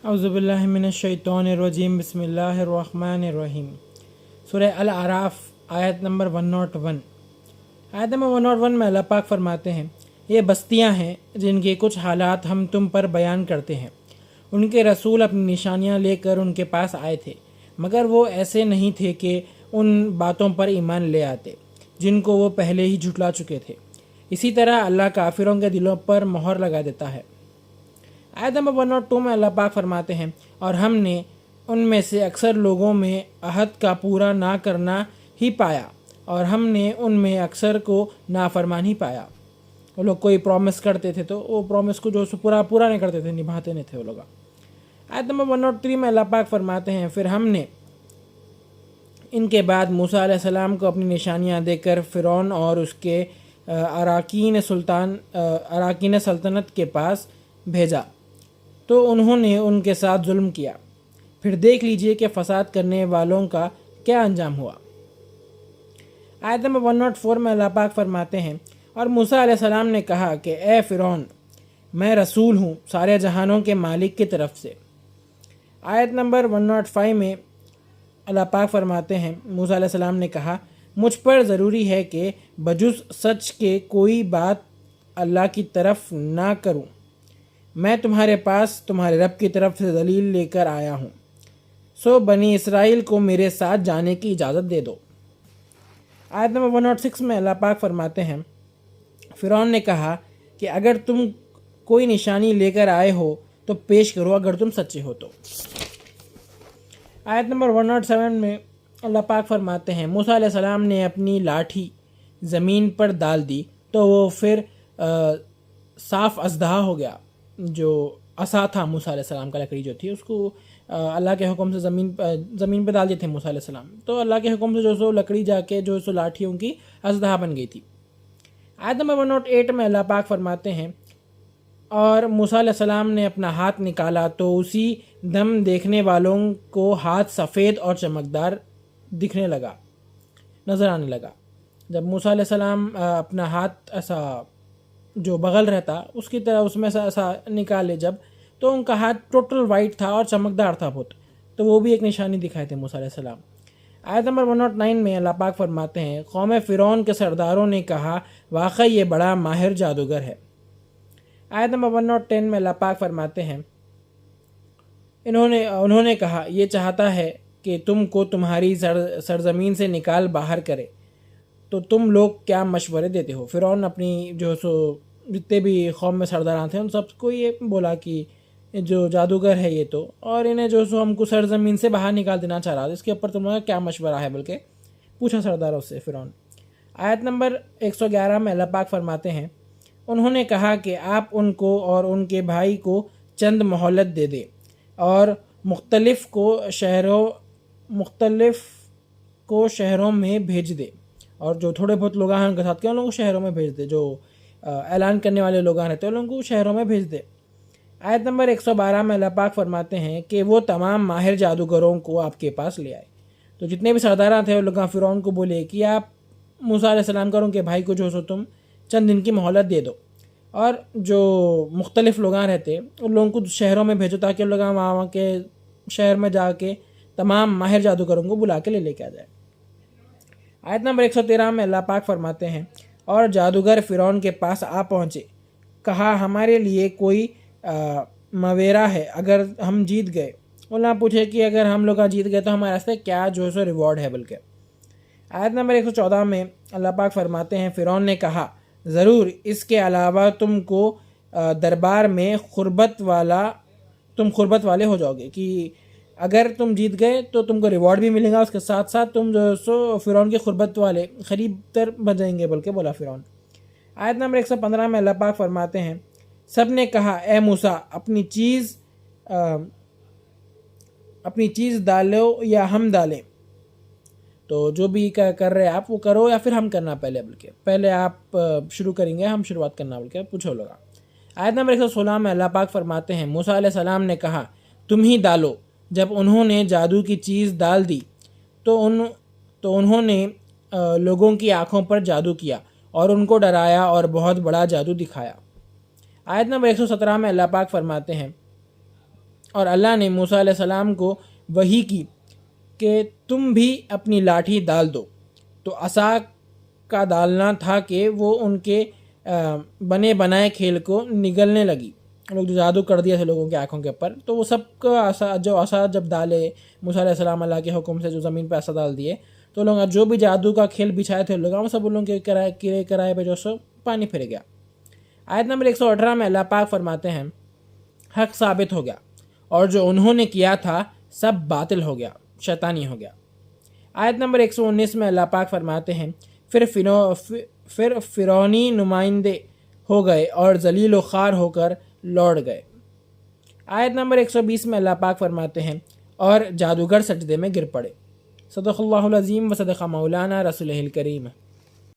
अऊज़ुबिल्लाहि मिनश्शैतानिर्रजीम बिस्मिल्लाहिर्रहमानिर्रहीम। सूरह अल आराफ आयत नंबर 101। आयत नंबर 101 में अल्लाह पाक फरमाते हैं, ये बस्तियां हैं जिनके कुछ हालात हम तुम पर बयान करते हैं। उनके रसूल अपनी निशानियां लेकर उनके पास आए थे, मगर वो ऐसे नहीं थे कि उन बातों पर ईमान ले आते जिनको वो पहले ही झुटला चुके थे। इसी तरह अल्लाह काफिरों के दिलों पर मोहर लगा देता है। आयत नंबर 102 में अल्लाह पाक फरमाते हैं, और हमने उनमें से अक्सर लोगों में अहद का पूरा ना करना ही पाया और हमने उनमें अक्सर को नाफरमान ही पाया। वो लोग कोई प्रॉमिस करते थे तो वो प्रॉमिस को जो पूरा नहीं करते थे, निभाते नहीं थे वो लोग। आयत नंबर 103 में अल्लाह पाक फरमाते हैं, फिर हमने इनके बाद मूसा अलैहिस्सलाम को अपनी निशानियां देकर फ़िरौन और उसके अराकीन सल्तनत के पास भेजा तो उन्होंने उनके साथ जुल्म किया। फिर देख लीजिए कि फसाद करने वालों का क्या अंजाम हुआ। आयत नंबर 104 में अल्लाह पाक फरमाते हैं, और मूसा अलैहिस्सलाम ने कहा कि ए फ़िरौन, मैं रसूल हूँ सारे जहानों के मालिक की तरफ से। आयत नंबर 105 में अल्लाह पाक फरमाते हैं, मूसा अलैहिस्सलाम ने कहा, मुझ पर ज़रूरी है कि बजुज़ सच के कोई बात अल्लाह की तरफ ना करूँ। मैं तुम्हारे पास तुम्हारे रब की तरफ से दलील लेकर आया हूँ, सो बनी इसराइल को मेरे साथ जाने की इजाज़त दे दो। आयत नंबर 106 में अल्लाह पाक फरमाते हैं, फ़िरौन ने कहा कि अगर तुम कोई निशानी लेकर आए हो तो पेश करो, अगर तुम सच्चे हो तो। आयत नंबर 107 में अल्लाह पाक फरमाते हैं, मूसा अलैहिस्सलाम ने अपनी लाठी ज़मीन पर डाल दी तो वो फिर साफ़ अज़दहा हो गया। जो असा था मूसा अलैहिस्सलाम का, लकड़ी जो थी उसको अल्लाह के हुक्म से ज़मीन पर डाल दिए थे मूसा अलैहिस्सलाम, तो अल्लाह के हुक्म से जो सो लकड़ी जाके जो सो लाठी उनकी अज़दहा बन गई थी। आयत नंबर 108 में अल्लाह पाक फरमाते हैं, और मूसा अलैहिस्सलाम ने अपना हाथ निकाला तो उसी दम देखने वालों को हाथ सफ़ेद और चमकदार दिखने लगा, नज़र आने लगा। जब मूसा अलैहिस्सलाम अपना हाथ ऐसा जो बगल रहता उसकी तरह उसमें से ऐसा निकाले जब, तो उनका हाथ टोटल वाइट था और चमकदार था बहुत, तो वो भी एक निशानी दिखाए थे मूसा अलैहिस्सलाम। आयत नंबर 109 में अल्लाह पाक फरमाते हैं, कौम फ़िरौन के सरदारों ने कहा, वाकई ये बड़ा माहिर जादूगर है। आयत नंबर 110 में अल्लाह पाक फरमाते हैं, उन्होंने कहा, ये चाहता है कि तुमको तुम्हारी सरजमीन से निकाल बाहर करे, तो तुम लोग क्या मशवरे देते हो। फ़िरौन अपनी जो सो जितने भी कौम में सरदारान थे उन सबको ये बोला कि जो जादूगर है ये तो, और इन्हें जो सो हमको सरजमीन से बाहर निकाल देना चाह रहा था, इसके ऊपर तुम्हारा क्या मशवरा है, बल्कि पूछा सरदारों से फ़िरौन। आयत नंबर 111 में अल्लाह पाक फरमाते हैं, उन्होंने कहा कि आप उनको और उनके भाई को चंद मोहलत दे दे और मुख्तलिफ़ को शहरों में भेज दे, और जो थोड़े बहुत लोग हैं उनके साथ के उन लोगों को शहरों में भेज दे, जो ऐलान करने वाले लोग रहते हैं उन लोगों को शहरों में भेज दे। आयत नंबर 112 में अल्लाह पाक फरमाते हैं कि वो तमाम माहिर जादूगरों को आपके पास ले आए। तो जितने भी सरदार थे वो लोग फ़िरौन को बोले कि आप मूसा अलैहिस्सलाम का उनके भाई को जो सो तुम चंद दिन की मोहलत दे दो, और जो मुख्तलिफ़ लोग रहते उन लोगों को शहरों में भेजो, ताकि लोग वहाँ के शहर में जाके तमाम माहिर जादूगरों को बुला के लेके आ जाए। आयत नंबर 113 में अल्लाह पाक फरमाते हैं, और जादूगर फ़िरौन के पास आ पहुँचे, कहा, हमारे लिए कोई मवेरा है अगर हम जीत गए। उन्होंने पूछे कि अगर हम लोग जीत गए तो हमारे रास्ते क्या जो सो रिवॉर्ड है बल्कि। आयत नंबर 114 में अल्लाह पाक फरमाते हैं, फ़िरौन ने कहा, ज़रूर इसके अलावा तुमको दरबार में तुम खुरबत वाले हो जाओगे, कि अगर तुम जीत गए तो तुमको रिवॉर्ड भी मिलेगा, उसके साथ साथ तुम जो सो फ़िरौन के खुरबत वाले करीब तर बन जाएंगे, बल्कि बोला फ़िरौन। आयत नंबर 115 में अल्लाह पाक फरमाते हैं, सब ने कहा, ए मूसा, अपनी चीज़ डालो या हम डालें। तो जो भी कर रहे आप वो करो या फिर हम करना, पहले आप शुरू करेंगे, हम शुरुआत करना, बल्कि पूछो लोग। आयत नंबर 116 में अल्लाह पाक फरमाते हैं, मूसा अलैहिस्सलाम ने कहा, तुम ही डालो। जब उन्होंने जादू की चीज़ डाल दी तो उन्होंने लोगों की आँखों पर जादू किया और उनको डराया और बहुत बड़ा जादू दिखाया। आयत नंबर 117 में अल्लाह पाक फरमाते हैं, اور اللہ نے موسیٰ علیہ السلام کو وحی کی کہ تم بھی اپنی لاٹھی ڈال دو، تو عصا کا ڈالنا تھا کہ وہ ان کے بنے بنائے کھیل کو نگلنے لگی. لوگ جو جادو کر دیا تھے لوگوں کی آنکھوں کے اوپر، تو وہ سب کا عصا جب ڈالے موسیٰ علیہ السلام اللہ کے حکم سے، جو زمین پہ عصا ڈال دیے، تو لوگ جو بھی جادو کا کھیل بچھائے تھے لوگ، وہ سب ان لوگوں کے کرائے کرائے پہ جو سو پانی پھر گیا. آیت نمبر 118 میں اللہ پاک فرماتے ہیں حق ثابت ہو گیا اور جو انہوں نے کیا تھا سب باطل ہو گیا، شیطانی ہو گیا. آیت نمبر 119 میں اللہ پاک فرماتے ہیں پھر فرعونی نمائندے ہو گئے اور ذلیل و خوار ہو کر لوٹ گئے. آیت نمبر 120 میں اللہ پاک فرماتے ہیں اور جادوگر سجدے میں گر پڑے. صدق اللہ العظیم و صدق مولانا رسولہ الکریم.